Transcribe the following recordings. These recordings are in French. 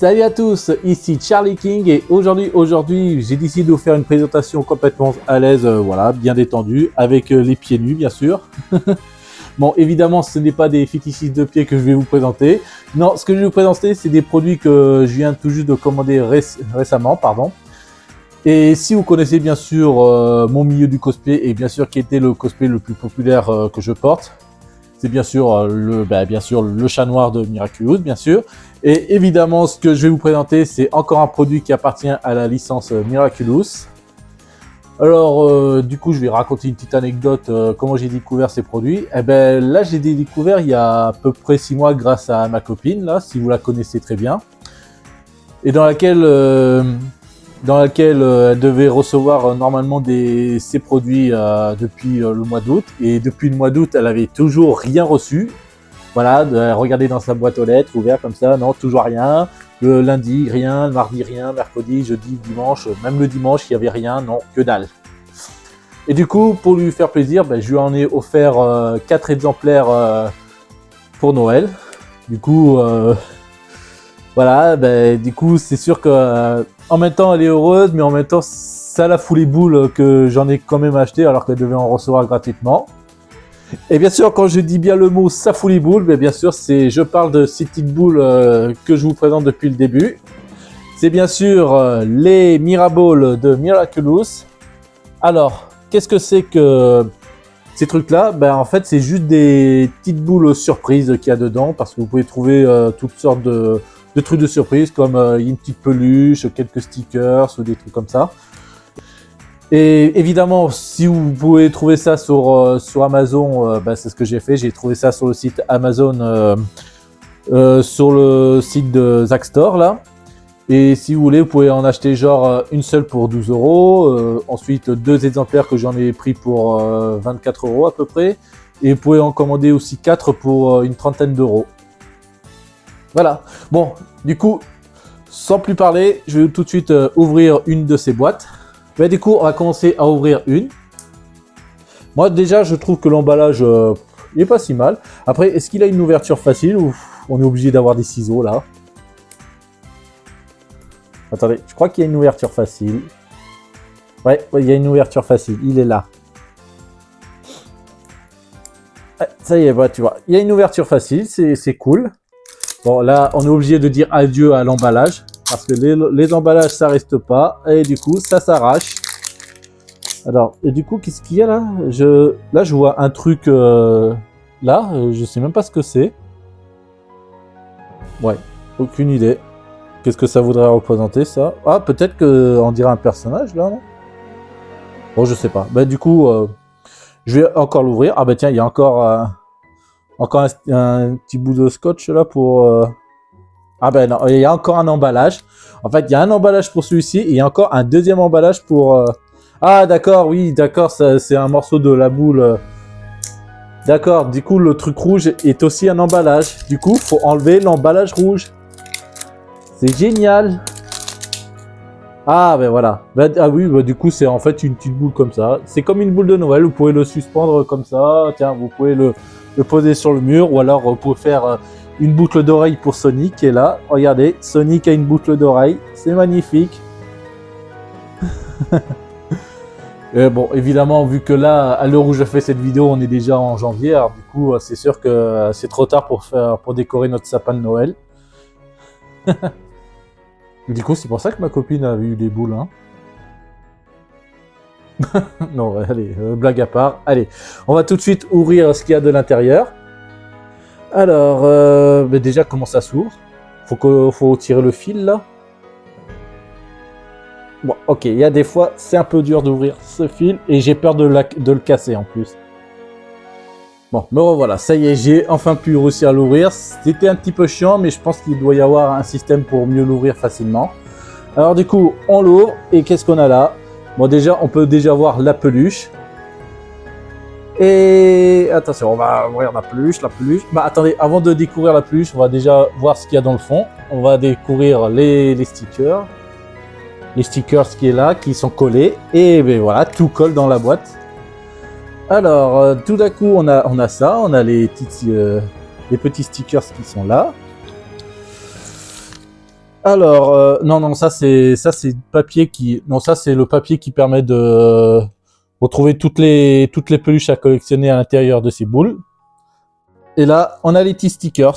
Salut à tous, ici Charlie King et aujourd'hui j'ai décidé de vous faire une présentation complètement à l'aise, voilà, bien détendue, avec les pieds nus bien sûr. Bon, évidemment ce n'est pas des fétichistes de pieds que je vais vous présenter. Non, ce que je vais vous présenter c'est des produits que je viens tout juste de commander récemment, pardon. Et si vous connaissez bien sûr mon milieu du cosplay et bien sûr qui était le cosplay le plus populaire que je porte, c'est bien sûr le chat noir de Miraculous, bien sûr. Et évidemment, ce que je vais vous présenter, c'est encore un produit qui appartient à la licence Miraculous. Alors, du coup, je vais raconter une petite anecdote, comment j'ai découvert ces produits. Eh ben, là, j'ai découvert il y a à peu près 6 mois grâce à ma copine, là, si vous la connaissez très bien. Et dans laquelle elle devait recevoir normalement ces produits depuis le mois d'août. Et depuis le mois d'août, elle avait toujours rien reçu. Voilà, de regarder dans sa boîte aux lettres, ouvert comme ça, non, toujours rien. Le lundi, rien, le mardi, rien, mercredi, jeudi, dimanche, même le dimanche, il n'y avait rien, non, que dalle. Et du coup, pour lui faire plaisir, je lui en ai offert 4 exemplaires pour Noël. Du coup, voilà, du coup, c'est sûr que en même temps, elle est heureuse, mais en même temps, ça la fout les boules que j'en ai quand même acheté alors qu'elle devait en recevoir gratuitement. Et bien sûr, quand je dis bien le mot ça fout les boules, bien sûr, je parle de ces petites boules que je vous présente depuis le début. C'est bien sûr les Miraballs de Miraculous. Alors, qu'est-ce que c'est que ces trucs-là? En fait, c'est juste des petites boules surprises qu'il y a dedans, parce que vous pouvez trouver toutes sortes de trucs de surprise, comme une petite peluche, quelques stickers ou des trucs comme ça. Et évidemment, si vous pouvez trouver ça sur Amazon, c'est ce que j'ai fait. J'ai trouvé ça sur le site Amazon, sur le site de Zack Store là. Et si vous voulez, vous pouvez en acheter genre une seule pour 12 €. Ensuite, 2 exemplaires que j'en ai pris pour 24 € à peu près. Et vous pouvez en commander aussi 4 pour une trentaine d'euros. Voilà. Bon, du coup, sans plus parler, je vais tout de suite ouvrir une de ces boîtes. Du coup, on va commencer à ouvrir une. Moi, déjà, je trouve que l'emballage, il est pas si mal. Après, est-ce qu'il a une ouverture facile ou on est obligé d'avoir des ciseaux, là? Attendez, je crois qu'il y a une ouverture facile. Ouais, il y a une ouverture facile. Il est là. Ça y est, tu vois. Il y a une ouverture facile, c'est cool. Bon, là, on est obligé de dire adieu à l'emballage. Parce que les emballages, ça reste pas. Et du coup, ça s'arrache. Alors, et du coup, qu'est-ce qu'il y a là? Là, je vois un truc là. Je sais même pas ce que c'est. Ouais, aucune idée. Qu'est-ce que ça voudrait représenter, ça? Ah, peut-être qu'on dirait un personnage, là, non? Bon, je sais pas. Du coup, je vais encore l'ouvrir. Ah, tiens, il y a encore un petit bout de scotch, là, pour... Ah non, il y a encore un emballage. En fait, il y a un emballage pour celui-ci et il y a encore un deuxième emballage pour... Ah d'accord, oui, d'accord, c'est un morceau de la boule. D'accord, du coup, le truc rouge est aussi un emballage. Du coup, faut enlever l'emballage rouge. C'est génial. Ah voilà. Ah oui, du coup, c'est en fait une petite boule comme ça. C'est comme une boule de Noël, vous pouvez le suspendre comme ça. Tiens, vous pouvez le poser sur le mur ou alors vous pouvez faire... une boucle d'oreille pour Sonic qui est là. Regardez, Sonic a une boucle d'oreille. C'est magnifique. Et bon, évidemment, vu que là, à l'heure où je fais cette vidéo, on est déjà en janvier. Alors du coup, c'est sûr que c'est trop tard pour décorer notre sapin de Noël. Du coup, c'est pour ça que ma copine a eu les boules. Hein. Non, allez, blague à part. Allez, on va tout de suite ouvrir ce qu'il y a de l'intérieur. Alors, déjà, comment ça s'ouvre? Faut tirer le fil, là. Bon, ok, il y a des fois, c'est un peu dur d'ouvrir ce fil, et j'ai peur de le casser, en plus. Bon, me revoilà, ça y est, j'ai enfin pu réussir à l'ouvrir. C'était un petit peu chiant, mais je pense qu'il doit y avoir un système pour mieux l'ouvrir facilement. Alors, du coup, on l'ouvre, et qu'est-ce qu'on a là? Bon, déjà, on peut déjà voir la peluche. Et attention, on va ouvrir la peluche. Attendez, avant de découvrir la peluche, on va déjà voir ce qu'il y a dans le fond. On va découvrir les stickers. Les stickers qui est là, qui sont collés. Et voilà, tout colle dans la boîte. Alors, tout d'un coup, on a ça. On a les petits stickers qui sont là. Alors, non, ça c'est le papier qui, non, ça c'est le papier qui permet de retrouver toutes les peluches à collectionner à l'intérieur de ces boules. Et là, on a les petits stickers.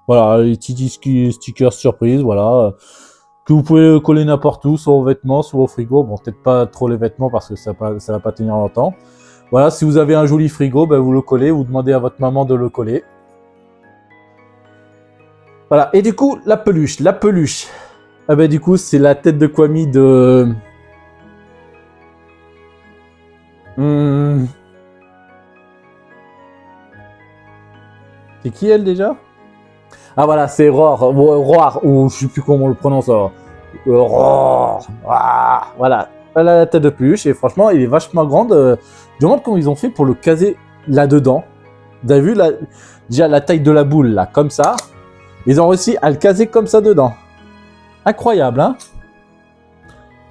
Voilà, les petits stickers surprise, voilà, que vous pouvez coller n'importe où, sur vos vêtements, sur vos frigos. Bon, peut-être pas trop les vêtements parce que ça va pas tenir longtemps. Voilà, si vous avez un joli frigo, ben vous le collez, vous demandez à votre maman de le coller. Voilà, et du coup, la peluche. Ah ben du coup, c'est la tête de Kwami de... Hmm. C'est qui elle déjà? Ah voilà, c'est Roar, ou je sais plus comment on le prononce. Roar. Ah, voilà, elle a la tête de peluche et franchement, il est vachement grande. Je me demande comment ils ont fait pour le caser là-dedans. Vous avez vu déjà la taille de la boule là, comme ça. Ils ont réussi à le caser comme ça dedans. Incroyable, hein?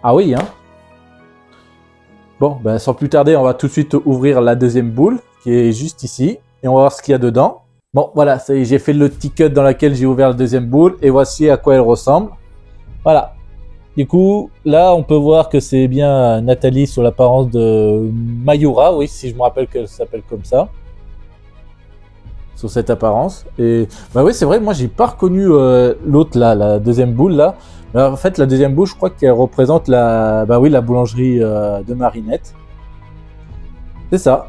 Ah oui, hein? Bon, ben sans plus tarder, on va tout de suite ouvrir la deuxième boule qui est juste ici et on va voir ce qu'il y a dedans. Bon, voilà, ça y est, j'ai fait le petit cut dans lequel j'ai ouvert la deuxième boule et voici à quoi elle ressemble. Voilà. Du coup, là, on peut voir que c'est bien Nathalie sur l'apparence de Mayura, oui, si je me rappelle qu'elle s'appelle comme ça. Sur cette apparence. Et bah oui, c'est vrai, moi j'ai pas reconnu l'autre là, la deuxième boule là. Mais en fait, la deuxième boule, je crois qu'elle représente la, bah oui, la boulangerie de Marinette. C'est ça.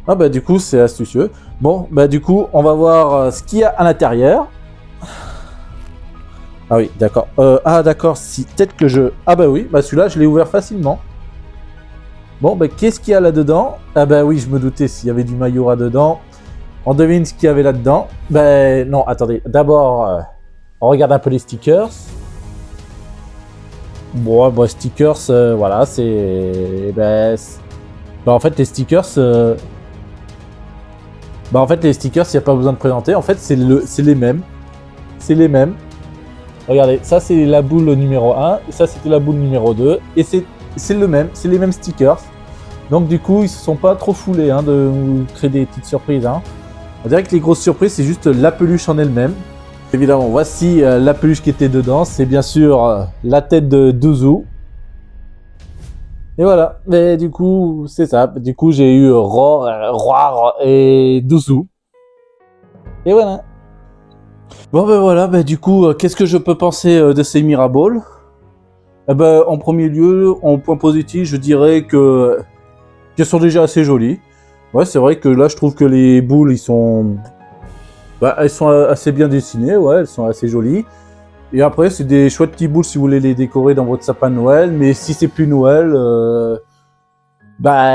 Ah bah du coup, c'est astucieux. Bon, bah du coup, on va voir ce qu'il y a à l'intérieur. Ah oui, d'accord. Ah d'accord, si peut-être que je... Ah bah oui, bah celui-là, je l'ai ouvert facilement. Bon, bah qu'est-ce qu'il y a là-dedans? Ah bah oui, je me doutais s'il y avait du Mayura dedans. On devine ce qu'il y avait là-dedans. Ben non, attendez. D'abord, on regarde un peu les stickers. Bon, stickers, voilà, c'est... en fait, les stickers... en fait, les stickers, il n'y a pas besoin de présenter. En fait, c'est les mêmes. C'est les mêmes. Regardez, ça, c'est la boule numéro 1. Ça, c'était la boule numéro 2. Et c'est le même. C'est les mêmes stickers. Donc, du coup, ils se sont pas trop foulés hein, de créer des petites surprises. Hein. On dirait que les grosses surprises, c'est juste la peluche en elle-même. Évidemment, voici la peluche qui était dedans. C'est bien sûr la tête de Douzou. Et voilà. Mais du coup, c'est ça. Du coup, j'ai eu Roar et Douzou. Et voilà. Bon, ben voilà. Ben, du coup, qu'est-ce que je peux penser de ces Miraballs? Eh ben, en premier lieu, en point positif, je dirais qu'elles sont déjà assez jolies. Ouais, c'est vrai que là, je trouve que les boules, elles sont assez bien dessinées, ouais, elles sont assez jolies. Et après, c'est des chouettes petits boules si vous voulez les décorer dans votre sapin de Noël. Mais si c'est plus Noël,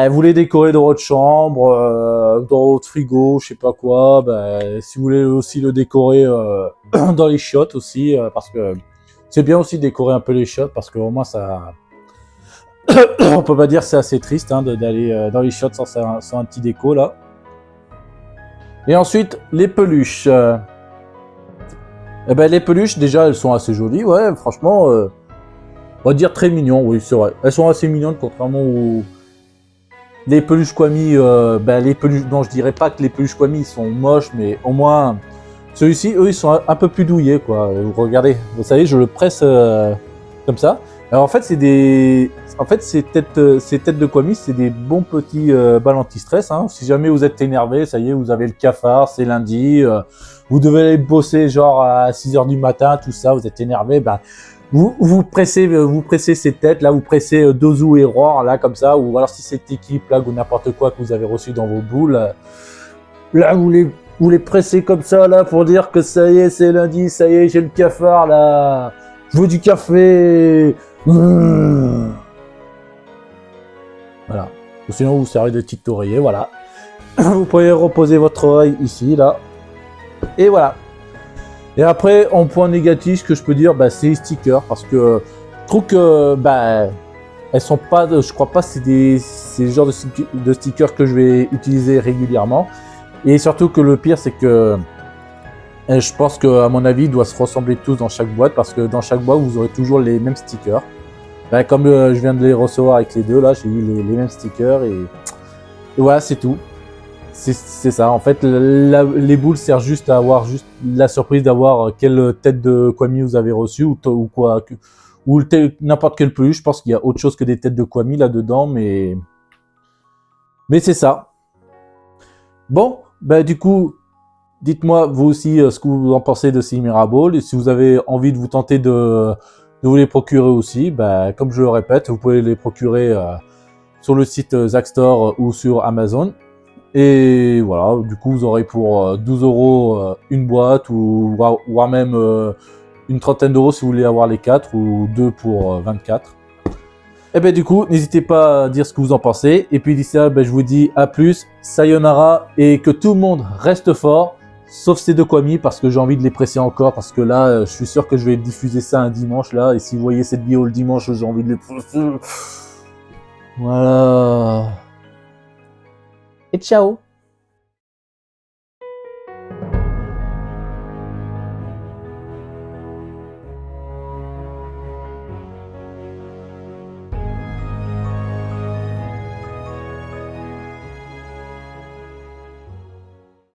vous les décorez dans votre chambre, dans votre frigo, je sais pas quoi. Si vous voulez aussi le décorer dans les chiottes aussi, parce que c'est bien aussi de décorer un peu les chiottes, parce qu'au moins ça... On peut pas dire que c'est assez triste hein, d'aller dans les chiottes sans un petit déco là. Et ensuite, les peluches. Les peluches, déjà, elles sont assez jolies, ouais, franchement, on va dire très mignon, oui, c'est vrai. Elles sont assez mignonnes, contrairement aux... Les peluches Kwami, les peluches... Non, je dirais pas que les peluches Kwami sont moches, mais au moins... Celui-ci, eux, ils sont un peu plus douillés, quoi. Vous regardez, vous savez, je le presse comme ça. Alors, en fait, c'est des... En fait, ces têtes de Kwami, c'est des bons petits balles anti-stress. Hein. Si jamais vous êtes énervé, ça y est, vous avez le cafard, c'est lundi, vous devez aller bosser genre à 6h du matin, tout ça, vous êtes énervé, vous pressez ces têtes, là, vous pressez Douzou et Roar, là, comme ça, ou alors si cette équipe, là, ou n'importe quoi que vous avez reçu dans vos boules, là, vous les pressez comme ça, là, pour dire que ça y est, c'est lundi, ça y est, j'ai le cafard, là, je veux du café. Voilà. Ou sinon, vous servez de petit oreiller, voilà. Vous pouvez reposer votre oreille ici, là. Et voilà. Et après, en point négatif, ce que je peux dire, c'est les stickers. Parce que je trouve que, elles sont pas, je crois pas, c'est le genre de stickers que je vais utiliser régulièrement. Et surtout que le pire, c'est que je pense qu'à mon avis, ils doivent se ressembler tous dans chaque boîte. Parce que dans chaque boîte, vous aurez toujours les mêmes stickers. Comme je viens de les recevoir avec les deux, là, j'ai eu les mêmes stickers et voilà, c'est tout. C'est ça. En fait, les boules servent juste à avoir juste la surprise d'avoir quelle tête de Kwami vous avez reçue ou quoi. Ou n'importe quel peluche. Je pense qu'il y a autre chose que des têtes de Kwami là-dedans, mais c'est ça. Bon, bah du coup, dites-moi vous aussi ce que vous en pensez de ces Miraball. Et si vous avez envie de vous tenter de vous les procurer aussi, bah, comme je le répète, vous pouvez les procurer sur le site Zack Store ou sur Amazon. Et voilà, du coup, vous aurez pour 12 € une boîte ou voire même une trentaine d'euros si vous voulez avoir les 4 ou 2 pour 24. Et bien du coup, n'hésitez pas à dire ce que vous en pensez. Et puis d'ici là, ben, je vous dis à plus, sayonara, et que tout le monde reste fort, sauf ces deux Kwami, parce que j'ai envie de les presser encore, parce que là, je suis sûr que je vais diffuser ça un dimanche, là, et si vous voyez cette vidéo le dimanche, j'ai envie de les presser. Voilà. Et ciao.